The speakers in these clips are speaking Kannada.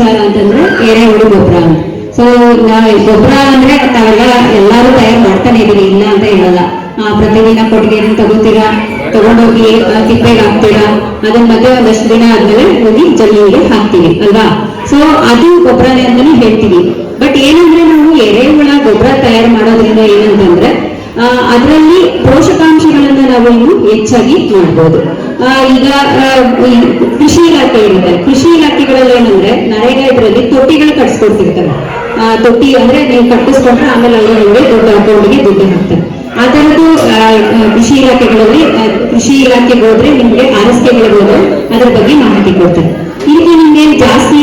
ವಿಚಾರ ಅಂತಂದ್ರೆ ಎರೆಹುಳು ಗೊಬ್ಬರ ಅಂತ. ಸೊ ಗೊಬ್ಬರ ಅಂದ್ರೆ ತಾವೆಲ್ಲ ಎಲ್ಲಾರು ತಯಾರು ಮಾಡ್ತಾನೆ ಇದೀವಿ, ಇಲ್ಲ ಅಂತ ಹೇಳಲ್ಲ. ಪ್ರತಿದಿನ ಕೊಟ್ಟಿಗೆ ತಗೋತೀರಾ, ತಗೊಂಡೋಗಿ ತಿಪ್ಪೆಗೆ ಹಾಕ್ತೀರಾ, ಅದನ್ನ ಮತ್ತೆ ಒಂದಷ್ಟು ದಿನ ಆದ್ಮೇಲೆ ಹೋಗಿ ಜಮೀನಿಗೆ ಹಾಕ್ತೀವಿ ಅಲ್ವಾ. ಸೊ ಅದು ಗೊಬ್ಬರನೇ ಅಂತಾನೆ ಹೇಳ್ತೀವಿ. ಬಟ್ ಏನಂದ್ರೆ ನಾವು ಎರೆಹುಳ ಗೊಬ್ಬರ ತಯಾರು ಮಾಡೋದ್ರಿಂದ ಏನಂತಂದ್ರೆ ಅದರಲ್ಲಿ ಪೋಷಕಾಂಶಗಳನ್ನ ನಾವು ಇನ್ನು ಹೆಚ್ಚಾಗಿ ಮಾಡ್ಬೋದು. ಈಗ ಕೃಷಿ ಇಲಾಖೆ ಇರುತ್ತೆ, ಕೃಷಿ ಇಲಾಖೆಗಳಲ್ಲಿ ಏನಂದ್ರೆ ನರೇಗಾ ಇದರಲ್ಲಿ ತೊಟ್ಟಿಗಳು ಕಟ್ಸ್ಕೊಡ್ತಿರ್ತಾರೆ. ತೊಟ್ಟಿ ಅಂದ್ರೆ ನೀವು ಕಟ್ಟಿಸ್ಕೊಂಡ್ರೆ ಆಮೇಲೆ ಅವರೊಳಗೆ ದೊಡ್ಡ ಅಕೌಂಟ್ಗೆ ದುಡ್ಡು ಹಾಕ್ತಾರೆ. ಆ ತರದ್ದು ಕೃಷಿ ಇಲಾಖೆಗಳಲ್ಲಿ, ಕೃಷಿ ಇಲಾಖೆಗೆ ಹೋದ್ರೆ ನಿಮ್ಗೆ ಆರಸ್ಕೆಗಳಿಗೆ ಹೋದ್ರೆ ಅದ್ರ ಬಗ್ಗೆ ಮಾಹಿತಿ ಕೊಡ್ತಾರೆ. ಈಗ ನಿಮ್ಗೆ ಜಾಸ್ತಿ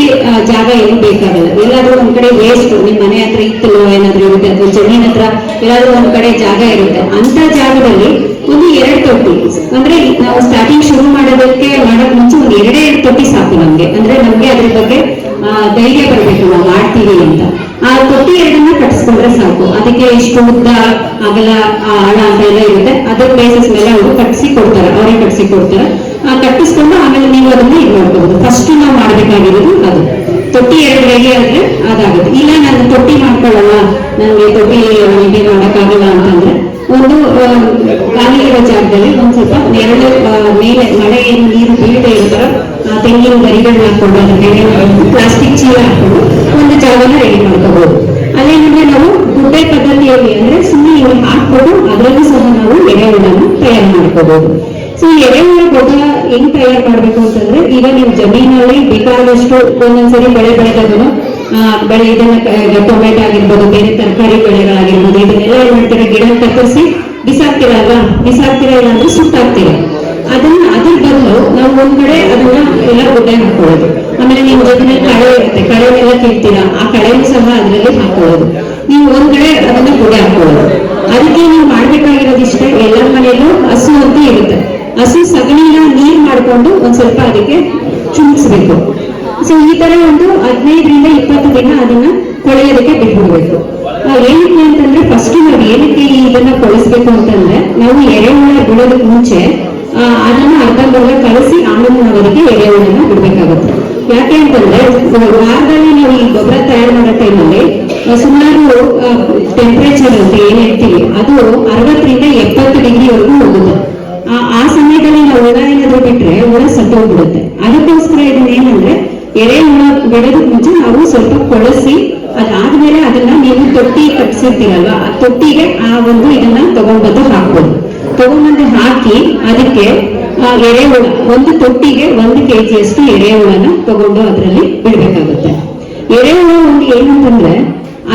ಜಾಗ ಏನು ಬೇಕಾಗಲ್ಲ. ಎಲ್ಲಾದ್ರೂ ಒಂದ್ ಕಡೆ ವೇಸ್ಟ್ ನಿಮ್ ಮನೆ ಹತ್ರ ಇತ್ತಲ್ಲೋ ಏನಾದ್ರೂ ಇರುತ್ತೆ, ಅಥವಾ ಜಮೀನ್ ಹತ್ರ ಎಲ್ಲಾದ್ರೂ ಒಂದ್ ಕಡೆ ಜಾಗ ಇರುತ್ತೆ, ಅಂತ ಜಾಗದಲ್ಲಿ ಒಂದು 2 ತೊಟ್ಟಿ, ಅಂದ್ರೆ ನಾವು ಸ್ಟಾರ್ಟಿಂಗ್ ಶುರು ಮಾಡೋದಕ್ಕೆ ಮಾಡಕ್ ಮುಂಚೆ ಒಂದು 2 ತೊಟ್ಟಿ ಸಾಕು ನಮ್ಗೆ. ಅಂದ್ರೆ ನಮ್ಗೆ ಅದ್ರ ಬಗ್ಗೆ ಧೈರ್ಯ ಬರ್ಬೇಕು, ನಾವು ಮಾಡ್ತೀವಿ ಅಂತ. ಆ ತೊಟ್ಟಿ 2 ಕಟ್ಟಿಸ್ಕೊಂಡ್ರೆ ಸಾಕು. ಅದಕ್ಕೆ ಎಷ್ಟು ಉದ್ದ, ಅಗಲ, ಆಳ ಅಂತ ಎಲ್ಲ ಇರುತ್ತೆ. ಅದ್ರ ಬೇಸಿಸ್ ಮೇಲೆ ಅವರು ಕಟ್ಟಿಸಿ ಕೊಡ್ತಾರೆ, ಅವರೇ ಕಟ್ಟಿಸಿ ಕೊಡ್ತಾರೆ. ಕಟ್ಟಿಸ್ಕೊಂಡು ಆಮೇಲೆ ನೀವು ಅದನ್ನ ಇದು ಮಾಡ್ಕೋಬಹುದು. ಫಸ್ಟ್ ನಾವು ಮಾಡ್ಬೇಕಾಗಿರೋದು ಅದು ತೊಟ್ಟಿ 2 ರೆಡಿ ಆದ್ರೆ ಅದಾಗುತ್ತೆ. ಇಲ್ಲ ನಾನು ತೊಟ್ಟಿ ಮಾಡ್ಕೊಳ್ಳಲ್ಲ, ನನಗೆ ತೊಟ್ಟಿ ಹೀಗೆ ಮಾಡಕ್ಕಾಗಲ್ಲ ಅಂತಂದ್ರೆ ಒಂದು ಖಾಲಿ ಇರೋ ಜಾಗದಲ್ಲಿ ಒಂದ್ ಸ್ವಲ್ಪ ನೆರಳು ಮೇಲೆ ಮಳೆ ನೀರು ಬೀಳದೆ ಇರ್ತಾರ ತೆಂಗಿನ ಗರಿಗಳನ್ನ ಹಾಕೊಂಡು ಅದಕ್ಕೆ ಪ್ಲಾಸ್ಟಿಕ್ ಚೀಲ ಹಾಕೊಂಡು ಒಂದು ಜಾಗನ ರೆಡಿ ಮಾಡ್ಕೋಬಹುದು. ಅದೇನಂದ್ರೆ ನಾವು ಗುಡ್ಡೆ ಪದ್ಧತಿಯಲ್ಲಿ ಅಂದ್ರೆ ಸುಮ್ಮನೆ ಇವ್ರು ಹಾಕ್ಕೊಂಡು ಅದರಲ್ಲೂ ಸಹ ನಾವು ಎರೆಹುಳನ ತಯಾರು ಮಾಡ್ಕೋಬಹುದು. ಸೊ ಎರೆಹುಳ ಗೊಬ್ಬರ ಹೆಂಗ್ ತಯಾರು ಮಾಡ್ಬೇಕು ಅಂತಂದ್ರೆ, ಈಗ ನೀವು ಜಮೀನಲ್ಲಿ ಬೇಕಾದಷ್ಟು ಒಂದೊಂದ್ಸರಿ ಬೆಳೆ ಬೆಳೆದಾಗೂ ಬೆಳೆ ಇದನ್ನ ಟೊಮೆಟೊ ಆಗಿರ್ಬೋದು, ಬೇರೆ ತರಕಾರಿ ಬೆಳೆಗಳಾಗಿರ್ಬೋದು, ಇದನ್ನೆಲ್ಲ ಏನ್ ಮಾಡ್ತೀರಾ, ಗಿಡ ಕತ್ತರಿಸಿ ಬಿಸಾಕ್ತಿರಲ್ವಾ, ಬಿಸಾಕ್ತಿರ ಇಲ್ಲ ಅಂದ್ರೆ ಸುಟ್ಟಾಕ್ತೀರ. ಅದನ್ನ ಅದ್ರ ಬದಲು ನಾವು ಒಂದ್ ಕಡೆ ಅದನ್ನ ಎಲ್ಲ ಗುಡ್ಡೆ ಹಾಕೊಳ್ಳೋದು. ಆಮೇಲೆ ನೀವು ಜೊತೆನಲ್ಲಿ ಕಳೆ ಇರುತ್ತೆ, ಕಳೆನೆಲ್ಲ ಕೀಳ್ತೀರಾ, ಆ ಕಳೆನೂ ಸಹ ಅದರಲ್ಲಿ ಹಾಕೊಳ್ಳೋದು. ನೀವು ಒಂದ್ ಕಡೆ ಅದನ್ನ ಗುಡ್ಡೆ ಹಾಕೊಳ್ಳೋದು. ಅದಕ್ಕೆ ನೀವು ಮಾಡ್ಬೇಕಾಗಿರೋದಿಷ್ಟೇ, ಎಲ್ಲರ ಮನೆಯಲ್ಲೂ ಹಸು ಅಂತೂ ಇರುತ್ತೆ. ಹಸು ಸಗಣಿನ ನೀರ್ ಮಾಡ್ಕೊಂಡು ಒಂದ್ ಸ್ವಲ್ಪ ಅದಕ್ಕೆ ಚುಮ್ಮಿಸ್ಬೇಕು. ಸೊ ಈ ತರ ಒಂದು 15ರಿಂದ 20 ದಿನ ಅದನ್ನ ಕೊಳೆಯೋದಕ್ಕೆ ಬಿಟ್ಬಿಡ್ಬೇಕು. ಏನಕ್ಕೆ ಅಂತಂದ್ರೆ ಫಸ್ಟ್ ನಾವು ಏನಕ್ಕೆ ಇದನ್ನ ಕೊಳಿಸ್ಬೇಕು ಅಂತಂದ್ರೆ, ನಾವು ಎರೆಹುಳ ಬಿಡೋದಕ್ಕೆ ಮುಂಚೆ ಅದನ್ನ ಅರ್ಧಂಬರ್ಧ ಕಲಸಿ ಆಮೇಲೆ ನಾವು ಅದಕ್ಕೆ ಎರೆಹುಳನ ಬಿಡ್ಬೇಕಾಗುತ್ತೆ. ಯಾಕೆ ಅಂತಂದ್ರೆ ವಾರದಲ್ಲಿ ನಾವು ಈ ಗೊಬ್ಬರ ತಯಾರು ಮಾಡೋ ಟೈಮಲ್ಲಿ ಸುಮಾರು ಟೆಂಪರೇಚರ್ ಅಂತ ಏನ್ ಹೇಳ್ತೀವಿ ಅದು 60ರಿಂದ 70 ಡಿಗ್ರಿವರೆಗೂ ಹೋಗುತ್ತೆ. ಆ ಸಮಯದಲ್ಲಿ ನಾವು ಹುಳ ಏನಾದ್ರು ಬಿಟ್ರೆ ಹುಳ ಸತ್ತೋಗ್ಬಿಡುತ್ತೆ. ಅದಕ್ಕೋಸ್ಕರ ಇದನ್ನ ಏನಂದ್ರೆ ಎರೆಹುಳ ಬಿಡೋದಕ್ಕೆ ಮುಂಚೆ ನಾವು ಸ್ವಲ್ಪ ಕೊಳಸಿ ಅದಾದ್ಮೇಲೆ ಅದನ್ನ ನೀವು ತೊಟ್ಟಿ ಕಟ್ಸಿರ್ತೀರಲ್ವಾ, ಆ ತೊಟ್ಟಿಗೆ ಆ ಒಂದು ಇದನ್ನ ತಗೊಂಡ್ಬಂದು ಹಾಕ್ಬೋದು. ತಗೊಂಡ್ಬಂದು ಹಾಕಿ ಅದಕ್ಕೆ ಎರೆಹುಳ ಒಂದು ತೊಟ್ಟಿಗೆ 1 kg ಎರೆಹುಳನ ತಗೊಂಡು ಅದರಲ್ಲಿ ಬಿಡ್ಬೇಕಾಗುತ್ತೆ. ಎರೆಹುಳ ಒಂದು ಏನಂತಂದ್ರೆ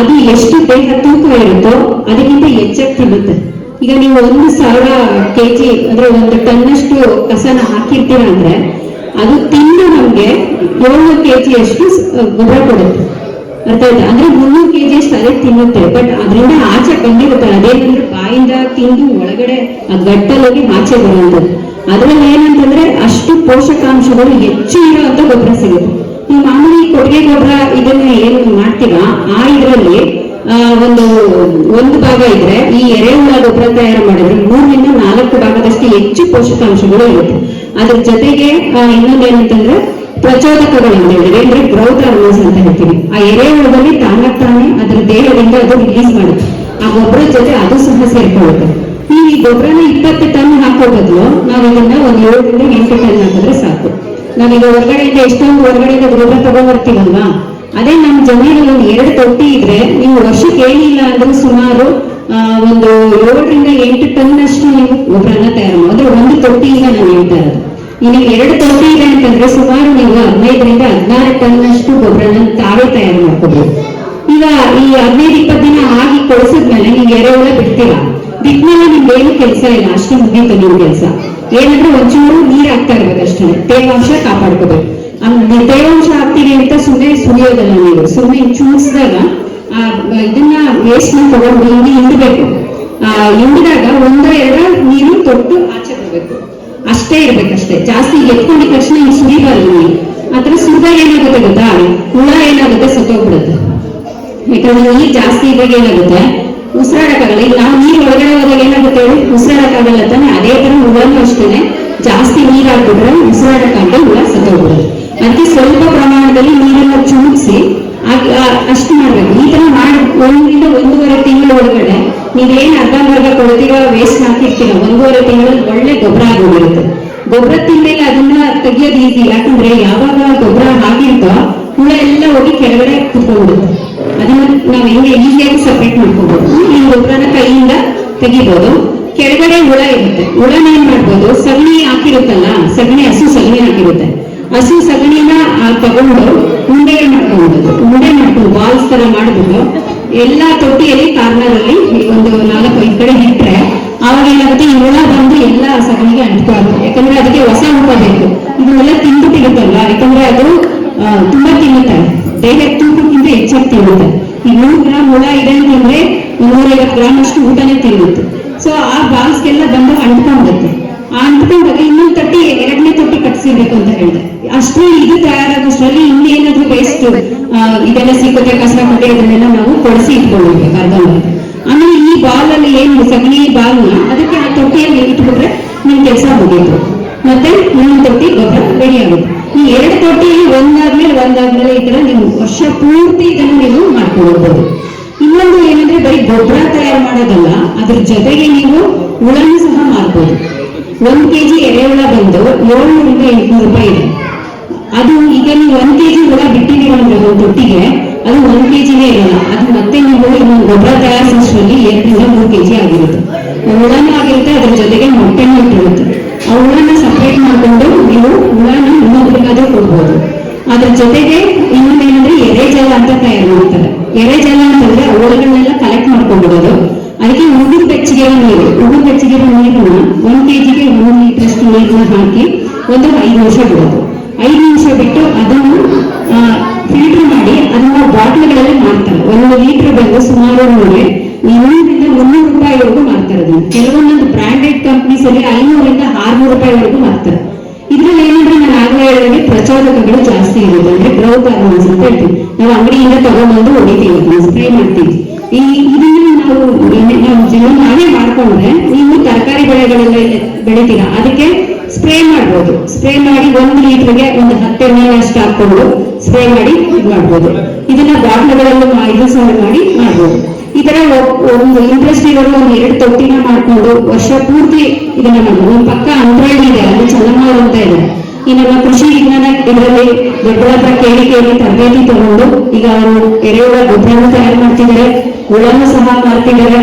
ಅದು ಎಷ್ಟು ದೇಹ ತೂಕ ಇರುತ್ತೋ ಅದಕ್ಕಿಂತ ಹೆಚ್ಚಾಗಿ ತಿನ್ನುತ್ತೆ. ಈಗ ನೀವು 1000 kg ಅಂದ್ರೆ 1 ಟನ್ನಷ್ಟು ಕಸನ ಹಾಕಿರ್ತೀರ ಅಂದ್ರೆ ಅದು ತಿಂದು ನಮ್ಗೆ 7 kg ಗೊಬ್ಬರ ಕೊಡುತ್ತೆ. ಅರ್ಥ ಆಯ್ತಾ? ಅಂದ್ರೆ 300 kg ಅದೇ ತಿನ್ನುತ್ತೆ. ಬಟ್ ಅದರಿಂದ ಆಚೆ ಬಂದಿರುತ್ತೆ, ಅದೇನಂದ್ರೆ ಬಾಯಿಂದ ತಿಂದು ಒಳಗಡೆ ಗಟ್ಟಲೋಗಿ ಆಚೆ ಬರುವಂಥದ್ದು. ಅದ್ರಲ್ಲಿ ಏನಂತಂದ್ರೆ ಅಷ್ಟು ಪೋಷಕಾಂಶಗಳು ಹೆಚ್ಚು ಇರುವಂತ ಗೊಬ್ಬರ ಸಿಗುತ್ತೆ. ನೀವು ಮಾಮೂಲಿ ಕೊಟ್ಟಿಗೆ ಗೊಬ್ಬರ ಇದನ್ನ ಏನು ಮಾಡ್ತೀರಾ ಆ ಇದರಲ್ಲಿ ಒಂದು ಭಾಗ ಇದ್ರೆ ಈ ಎರೆಹುಳ ಗೊಬ್ಬರ ತಯಾರು ಮಾಡಿದ್ರೆ 3ರಿಂದ 4 ಭಾಗದಷ್ಟು ಹೆಚ್ಚು ಪೋಷಕಾಂಶಗಳು ಇರುತ್ತೆ. ಅದ್ರ ಜೊತೆಗೆ ಇನ್ನೊಂದೇನಂತಂದ್ರೆ ಪ್ರಚೋದಕಗಳು ಅಂತ ಹೇಳಿದ್ರೆ ಅಂದ್ರೆ ಗ್ರೌತ್ ಹಾರ್ಮೋನ್ಸ್ ಅಂತ ಹೇಳ್ತೀವಿ. ಆ ಎರೆಹುಳದಲ್ಲಿ ತಾನೇ ಅದರ ದೇಹದಿಂದ ಅದು ರಿಲೀಸ್ ಮಾಡುತ್ತೆ. ಆ ಗೊಬ್ಬರದ ಜೊತೆ ಅದು ಸಹ ಸೇರ್ಕೊಳ್ಳುತ್ತೆ. ಈ ಗೊಬ್ಬರನ 20 ಟನ್ ಹಾಕೋ ಬದಲು ನಾವು ಇದನ್ನ 7ರಿಂದ 8 ಟನ್ ಹಾಕಿದ್ರೆ ಸಾಕು. ನಾವೀಗ ಹೊರಗಡೆಯಿಂದ ಎಷ್ಟೊಂದು ಹೊರಗಡೆಯಿಂದ ಗೊಬ್ಬರ ತಗೊಂಡ್ಬರ್ತೀವಲ್ವಾ, ಅದೇ ನಮ್ಮ ಜಮೀನಲ್ಲಿ ಒಂದು 2 ತೊಟ್ಟಿ ಇದ್ರೆ ನೀವು ವರ್ಷಕ್ಕೆ ಏನಿಲ್ಲ ಅಂದ್ರೆ ಸುಮಾರು ಒಂದು 7ರಿಂದ 8 ಟನ್ ಅಷ್ಟು ನೀವು ಗೊಬ್ಬರನ ತಯಾರು ಮಾಡಿದ್ರೆ ಒಂದು ತೊಟ್ಟಿಯಿಂದ ನಾನು ಹೇಳ್ತಾ ಇರೋದು. ಇನ್ನು 2 ತೊಟ್ಟಿ ಇದೆ ಅಂತಂದ್ರೆ ಸುಮಾರು ನೀವು 15ರಿಂದ 16 ಟನ್ ಅಷ್ಟು ಗೊಬ್ಬರನ ತಾವೇ ತಯಾರು ಮಾಡ್ಕೋಬಹುದು. ಈಗ ಈ 15-20 ದಿನ ಆಗಿ ಕೊಳಿಸಿದ್ಮೇಲೆ ನೀವು ಎರೆಹುಳ ಬಿಡ್ತೀರಾ, ಬಿಟ್ಮೇಲೆ ನಿಮ್ಗೆ ಏನು ಕೆಲಸ ಇಲ್ಲ, ಅಷ್ಟು ಮುಗೀತು ನಿಮ್ ಕೆಲಸ. ಏನಂದ್ರೆ ಒಂಚೂರು ನೀರ್ ಹಾಕ್ತಾ ಇರ್ಬೇಕು ಅಷ್ಟೇ, ತೇವಾಂಶ ಕಾಪಾಡ್ಕೋಬೇಕು. ತೇವಾಂಶ ಹಾಕ್ತೀವಿ ಅಂತ ಸುಮ್ಮನೆ ಸುರಿಯೋದಲ್ಲ, ನೀವು ಸುಮ್ಮನೆ ಚೂಸಿದಾಗ ಇದನ್ನ ವೇಸ್ಟ್ ತಗೊಂಡು ಇಲ್ಲಿ ಹಿಂಡಬೇಕು. ಹಿಂಡಿದಾಗ 1-2 ನೀರು ತೊಟ್ಟು ಆಚೆ ಬರಬೇಕು, ಅಷ್ಟೇ ಇರ್ಬೇಕಷ್ಟೇ. ಜಾಸ್ತಿ ಎತ್ಕೊಂಡಿದ ತಕ್ಷಣ ಈಗ ಸುರಿಬಾರ್ದು. ನೀವು ಆತರ ಸುರಿದಾಗ ಏನಾಗುತ್ತೆ ಗೊತ್ತಾ, ಹುಳ ಏನಾಗುತ್ತೆ ಸತ್ತೋಗ್ಬಿಡುತ್ತೆ. ಯಾಕಂದ್ರೆ ನೀರ್ ಜಾಸ್ತಿ ಇದ್ದಾಗ ಏನಾಗುತ್ತೆ ಉಸಿರಾಡಕ್ಕಾಗಲ್ಲ. ಈಗ ನಾವು ನೀರ್ ಒಳಗಡೆ ಹೋದಾಗ ಏನಾಗುತ್ತೆ ಹೇಳಿ, ಉಸಿರಾಡಕ್ಕಾಗಲ್ಲ ತಾನೆ. ಅದೇ ತರ ಹುಳನೂ ಅಷ್ಟೇನೆ, ಜಾಸ್ತಿ ನೀರ್ ಹಾಕ್ಬಿಟ್ರೆ ಉಸಿರಾಡಕ್ಕಾಗದೆ ಹುಳ ಸತ್ತೋಗ್ಬಿಡುತ್ತೆ. ಅದಕ್ಕೆ ಸ್ವಲ್ಪ ಪ್ರಮಾಣದಲ್ಲಿ ನೀರನ್ನ ಚುಮುಕ್ಸಿ ಅಷ್ಟು ಮಾಡ್ಬೇಕು. ಈ ತರ ಮಾಡಿ 1 ರಿಂದ 1.5 ತಿಂಗಳ ಒಳಗಡೆ ನೀವೇನ್ ಅರ್ಧಂಬರ್ಧ ಕೊಡ್ತೀರೋ ವೇಸ್ಟ್ ಹಾಕಿರ್ತೀರ 1.5 ತಿಂಗಳಲ್ಲಿ ಒಳ್ಳೆ ಗೊಬ್ಬರ ಆಗೋಗಿರುತ್ತೆ. ಗೊಬ್ಬರ ತಿಂದ್ಮೇಲೆ ಅದನ್ನ ತೆಗಿಯೋದು ಈಸಿ, ಯಾಕಂದ್ರೆ ಯಾವಾಗ ಗೊಬ್ಬರ ಹಾಕಿರ್ತೋ ಹುಳ ಎಲ್ಲ ಹೋಗಿ ಕೆಳಗಡೆ ಕುತ್ಕೊಂಡ್ಬಿಡುತ್ತೆ. ಅದನ್ನ ನಾವ್ ಹೆಂಗೆ ಈಸಿಯಾಗಿ ಸಪ್ರೇಟ್ ಮಾಡ್ಕೋಬಹುದು. ಈ ಗೊಬ್ಬರನ ಕೈಯಿಂದ ತೆಗಿಬಹುದು. ಕೆಳಗಡೆ ಹುಳ ಇರುತ್ತೆ, ಹುಳನ ಏನ್ ಮಾಡ್ಬೋದು, ಸಗಣಿ ಹಾಕಿರುತ್ತಲ್ಲ, ಹಸು ಸಗಣಿ ಹಾಕಿರುತ್ತೆ, ಹಸು ಸಗಣಿನ ತಗೊಂಡು ಉಂಡೆ ಮಾಡ್ಕೊಂಡು ಬಾಲ್ಸ್ ತರ ಮಾಡ್ಬಿಟ್ಟು ಎಲ್ಲಾ ತೊಟ್ಟಿಯಲ್ಲಿ ಕಾರ್ನರ್ ಅಲ್ಲಿ ಒಂದು 4-5 ಕಡೆ ಇಟ್ರೆ ಅವಾಗ ಏನಾಗುತ್ತೆ, ಈ ಹುಳ ಬಂದು ಎಲ್ಲ ಸಗಣಿಗೆ ಅಂಟ್ಕೋಬೇಕು. ಯಾಕಂದ್ರೆ ಅದಕ್ಕೆ ಹೊಸ ಊಟ ಬೇಕು. ಇದನ್ನೆಲ್ಲ ತಿಂದುಬಿಟ್ಟಿರುತ್ತಲ್ಲ, ಯಾಕಂದ್ರೆ ಅದು ತುಂಬಾ ತಿನ್ನುತ್ತೆ, ದೇಹ ತೂಕಕ್ಕಿಂತ ಹೆಚ್ಚಾಗಿ ತಿನ್ನುತ್ತೆ. ಈ 100 ಗ್ರಾಮ್ ಹುಳ ಇದೆ ಅಂತಂದ್ರೆ 150 ಗ್ರಾಮ್ ಅಷ್ಟು ಊಟನೇ ತಿನ್ನುತ್ತೆ. ಸೊ ಆ ಬಾಲ್ಸ್ಗೆಲ್ಲ ಬಂದು ಅಂಟ್ಕೊಂಡ್ಬಿಡುತ್ತೆ. ಅಂಟ್ಕೊಂಡಾಗ ಇನ್ನೊಂದು ತೊಟ್ಟಿ, 2ನೇ ತೊಟ್ಟಿ ಕಟ್ಸಿರ್ಬೇಕು ಅಂತ ಹೇಳಿದೆ. ಅಷ್ಟೇ ಇದು ತಯಾರಾಗೋಷ್ಟರಲ್ಲಿ ಇನ್ನೇನಾದ್ರೂ ವೇಸ್ಟ್ ಇದೆಲ್ಲ ಸಿಗುತ್ತೆ, ಕಸ ಕಟ್ಟಿ ಅದನ್ನೆಲ್ಲ ನಾವು ಕೊಡಿಸಿ ಇಟ್ಕೊಂಡಿರ್ಬೇಕು ಅರ್ಧಂಬರ್ಧ. ಆಮೇಲೆ ಈ ಬಾಲ್ ಅಲ್ಲಿ ಏನು ಸಗಣಿ ಬಾಲ್ನ ಅದಕ್ಕೆ ಆ ತೊಟ್ಟಿಯಲ್ಲಿ ಇಟ್ಬಿಟ್ರೆ ನಿಮ್ ಕೆಲಸ ಮುಗಿಯಿತು. ಮತ್ತೆ ಇನ್ನೊಂದು ತೊಟ್ಟಿ ಗೊಬ್ಬರ ರೆಡಿ ಆಗುತ್ತೆ. ಈ 2 ತೊಟ್ಟಿಯಲ್ಲಿ ಒಂದಾದ್ಮೇಲೆ ಈ ತರ ನೀವು ವರ್ಷ ಪೂರ್ತಿ ಇದನ್ನು ನೀವು ಮಾಡ್ಕೊಳ್ಬಹುದು. ಇನ್ನೊಂದು ಏನಂದ್ರೆ ಬರೀ ಗೊಬ್ಬರ ತಯಾರು ಮಾಡೋದಲ್ಲ, ಅದ್ರ ಜೊತೆಗೆ ನೀವು ಹುಳನೂ ಸಹ ಮಾಡ್ಬೋದು. 1 kg ಎರೆಹುಳ ಬಂದು 700 ರಿಂದ 800 ರೂಪಾಯಿ ಇದೆ. ಅದು ಈಗ ನೀವು 1 kg ಹುಳ ಬಿಟ್ಟಿದ್ದೀರ ಅಂದ್ರೆ ಒಂದು ತೊಟ್ಟಿಗೆ, ಅದು 1 kgನೇ ಇರಲ್ಲ. ಅದು ಮತ್ತೆ ನೀವು ಇನ್ನೊಂದು ಗೊಬ್ಬರ ತಯಾರಿಸೋಷ್ಟರಲ್ಲಿ 2 ರಿಂದ 3 kg ಆಗಿರುತ್ತೆ. ಹುಳನೂ ಆಗಿರುತ್ತೆ, ಅದ್ರ ಜೊತೆಗೆ ಮೊಟ್ಟೆನೂ ಇಟ್ಟಿರುತ್ತೆ. ಆ ಹುಳನ ಸಪ್ರೇಟ್ ಮಾಡ್ಕೊಂಡು ನೀವು ಹುಳನ ಇನ್ನೊಬ್ರಿಗಾದ್ರೂ ಕೊಡ್ಬೋದು. ಅದ್ರ ಜೊತೆಗೆ ಇನ್ನೊಂದೇನಂದ್ರೆ ಎರೆಜಲ ಅಂತ ತಯಾರು ಮಾಡ್ತಾರೆ. ಎರೆಜಲ ಅಂತಂದ್ರೆ ಅವುಗಳನ್ನೆಲ್ಲ ಕಲೆಕ್ಟ್ ಮಾಡ್ಕೊಂಡ್ಬಿಡೋದು. ಅದಕ್ಕೆ ಉಗುರು ಬೆಚ್ಚಗಿರೋ ನೀರನ್ನ 1 kgಗೆ 1 ಲೀಟರ್ ನೀರನ್ನ ಹಾಕಿ ಒಂದು 5 ನಿಮಿಷ ಬಿಡೋದು. 5 ನಿಮಿಷ ಬಿಟ್ಟು ಅದನ್ನು ಫಿಲ್ಟರ್ ಮಾಡಿ ಅದನ್ನ ಬಾಟ್ಲ್ಗಳಲ್ಲಿ ಮಾರ್ತಾರೆ. 1 ಲೀಟರ್ ಬಂದು ಸುಮಾರು 200 ರಿಂದ 300 ರೂಪಾಯಿವರೆಗೂ ಮಾರ್ತಾರೆ. ಅದನ್ನು ಕೆಲವೊಂದೊಂದು ಬ್ರಾಂಡೆಡ್ ಕಂಪ್ನೀಸ್ ಅಲ್ಲಿ 500 ರಿಂದ 600 ರೂಪಾಯಿವರೆಗೂ ಮಾರ್ತಾರೆ. ಇದ್ರಲ್ಲಿ ಏನಂದ್ರೆ ನಾನು ಆಗಲೇ ಹೇಳಿದ್ರೆ ಪ್ರಚೋದಕಗಳು ಜಾಸ್ತಿ ಇರುತ್ತೆ, ಅಂದ್ರೆ ಗ್ರೋತ್ ಹಾರ್ಮೋನ್ಸ್ ಅಂತ ಹೇಳ್ತೀವಿ. ನಾವು ಅಂಗಡಿಯಿಂದ ತಗೊಂಡ್ಬಂದು ಹೊಡಿತೀವಿ, ಅದನ್ನ ಸ್ಪ್ರೇ ಮಾಡ್ತೀವಿ. ಇದನ್ನ ನಾವು ನಾವೇ ಮಾಡ್ಕೊಂಡ್ರೆ, ನೀವು ತರಕಾರಿ ಬೆಳೆಗಳೆಲ್ಲ ಬೆಳಿತೀರಾ, ಅದಕ್ಕೆ ಸ್ಪ್ರೇ ಮಾಡ್ಬೋದು. ಸ್ಪ್ರೇ ಮಾಡಿ 1 ಲೀಟರ್ಗೆ ಒಂದು 10 ml ಅಷ್ಟು ಹಾಕೊಂಡು ಸ್ಪ್ರೇ ಮಾಡಿ ಮಾಡ್ಬೋದು. ಇದನ್ನ ಬಾಟ್ಲುಗಳಲ್ಲೂ 5,000 ಮಾಡಿ ಮಾಡ್ಬೋದು. ಈ ತರ ಒಂದು ಇಂಟ್ರೆಸ್ಟ್ ಇರೋರು 1-2 ತೊಟ್ಟಿನ ಮಾಡ್ಕೊಂಡು ವರ್ಷ ಪೂರ್ತಿ ಇದನ್ನ ಮಾಡ್ಬೋದು. ಒಂದು ಪಕ್ಕ ಅಂದ್ರಳ್ಳಿ ಇದೆ, ಅಲ್ಲಿ ಚೆನ್ನಮ್ಮವ್ರು ಅಂತ ಇದೆ. ಈ ನಮ್ಮ ಕೃಷಿ ವಿಜ್ಞಾನ ಇದರಲ್ಲಿ ದೊಡ್ಡಬಳ್ಳಾಪುರ ಕೇಳಿ ತರಬೇತಿ ತಗೊಂಡು ಈಗ ಅವರು ಎರೆಹುಳ ಗೊಬ್ಬರವನ್ನು ತಯಾರು ಮಾಡ್ತಿದ್ದಾರೆ, ಹುಳನ್ನು ಸಹ ಮಾಡ್ತಿದ್ದಾರೆ.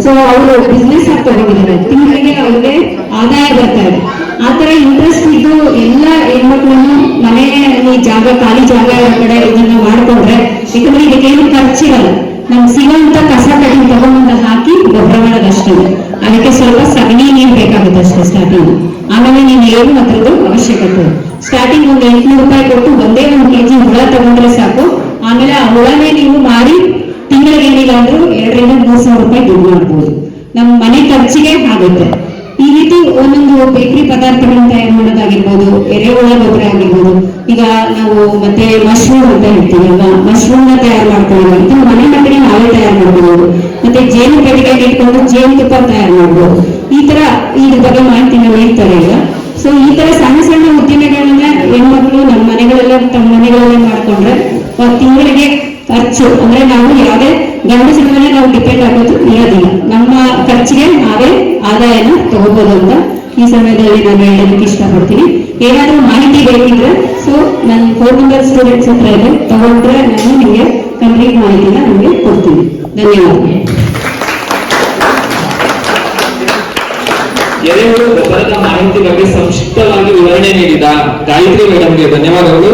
ಸೊ ಅವರು ಬಿಸ್ನೆಸ್ ಆಗಿ ತಗೊಂಡಿದ್ದಾರೆ. ತಿಂಗಳಿಗೆ ಅವ್ರಿಗೆ ಆದಾಯ ಬರ್ತಾ ಇದೆ. ಆತರ ಇಂಟ್ರೆಸ್ಟ್ ಇದ್ದು ಎಲ್ಲ ಹೆಣ್ಮಕ್ಳನ್ನು ಮನೆಯಲ್ಲಿ ಖಾಲಿ ಜಾಗ ಇರೋ ಕಡೆ ಇದನ್ನ ಮಾಡ್ಕೊಂಡ್ರೆ, ಯಾಕಂದ್ರೆ ಇದಕ್ಕೇನು ಖರ್ಚಿರಲ್ಲ. ನಮ್ಗೆ ಸಿಗುವಂತ ಕಸ ಕಡಿ ತಗೊಂಡು ಹಾಕಿ ಗೊಬ್ಬರ ಮಾಡೋದಷ್ಟೇ. ಅದಕ್ಕೆ ಸ್ವಲ್ಪ ಸಗಣಿ ನೀರು ಬೇಕಾಗುತ್ತೆ ಅಷ್ಟೇ ಸ್ಟಾರ್ಟಿಂಗ್. ಆಮೇಲೆ ನೀವು ಏನು ಅದರದ್ದು ಅವಶ್ಯಕತೆ. ಸ್ಟಾರ್ಟಿಂಗ್ ಒಂದು 800 ರೂಪಾಯಿ ಕೊಟ್ಟು 1 kg ಹುಳ ತಗೊಂಡ್ರೆ ಸಾಕು. ಆಮೇಲೆ ಆ ಹುಳನೇ ನೀವು ಮಾರಿ ತಿಂಗಳಿಗೆ ಏನಿಲ್ಲ ಅಂದ್ರೂ 2 ರಿಂದ 3,000 ರೂಪಾಯಿ ದುಡ್ಡು ಮಾಡ್ಬೋದು. ನಮ್ಮ ಮನೆ ಖರ್ಚಿಗೆ ಆಗುತ್ತೆ. ಈ ರೀತಿ ಒಂದೊಂದು ಬೇಕರಿ ಪದಾರ್ಥಗಳನ್ನ ತಯಾರು ಮಾಡೋದಾಗಿರ್ಬೋದು, ಎರೆಹುಳ ಗೊಬ್ಬರ ಆಗಿರ್ಬೋದು. ಈಗ ನಾವು ಮತ್ತೆ ಮಶ್ರೂಮ್ ಅಂತ ಹೇಳ್ತೀವಿ ಅಲ್ವಾ, ಮಶ್ರೂಮ್ ನ ತಯಾರು ಮಾಡ್ಕೊಳ್ಳೋದು, ಇದು ಮನೆ ಮಟ್ಟಿಗೆ ನಾವೇ ತಯಾರು ಮಾಡ್ಬೋದು. ಮತ್ತೆ ಜೇನು ಗಡಿಗೆ ಇಟ್ಕೊಂಡು ಜೇನುತುಪ್ಪ ತಯಾರು ಮಾಡ್ಬೋದು. ಈ ತರ ಇದ್ರ ಬಗ್ಗೆ ಮಾಹಿತಿ ಹೇಳ್ತಾರೆ ಈಗ. ಸೊ ಈ ತರ ಸಣ್ಣ ಸಣ್ಣ ಉದ್ದಿಮೆಗಳನ್ನ ಹೆಣ್ಮಕ್ಳು ನಮ್ಮ ಮನೆಗಳಲ್ಲೇ ತಮ್ಮ ಮನೆಗಳಲ್ಲೇ ಮಾಡ್ಕೊಂಡ್ರೆ ತಿಂಗಳಿಗೆ ಖರ್ಚು ಅಂದ್ರೆ ನಾವು ಯಾವುದೇ ಗಂಡಸಿನ ಮೇಲೆ ನಾವು ಡಿಪೆಂಡ್ ಆಗೋದು ಇರೋದಿಲ್ಲ. ನಮ್ಮ ಖರ್ಚಿಗೆ ನಾವೇ ಆದಾಯನ ತಗೋಬಹುದು ಅಂತ ಈ ಸಮಯದಲ್ಲಿ ನಾನು ಹೇಳೋದಕ್ಕೆ ಇಷ್ಟಪಡ್ತೀನಿ. ಏನಾದ್ರೂ ಮಾಹಿತಿ ಬೇಕಿದ್ರೆ ಸೊ ನನ್ನ ಫೋನ್ ನಂಬರ್ ಸ್ಟೂಡೆಂಟ್ಸ್ ಹತ್ರ ಇದೆ, ತಗೊಂಡ್ರೆ ನಾನು ನಿಮಗೆ ಕಂಪ್ಲೀಟ್ ಮಾಹಿತಿನ ನಿಮಗೆ ಕೊಡ್ತೀನಿ. ಧನ್ಯವಾದ. ಎರೆಹುಳು ಗೊಬ್ಬರದ ಮಾಹಿತಿ ಬಗ್ಗೆ ಸಂಕ್ಷಿಪ್ತವಾಗಿ ವಿವರಣೆ ನೀಡಿದ ಗಾಯತ್ರಿ ಮೇಡಮ್ಗೆ ಧನ್ಯವಾದಗಳು.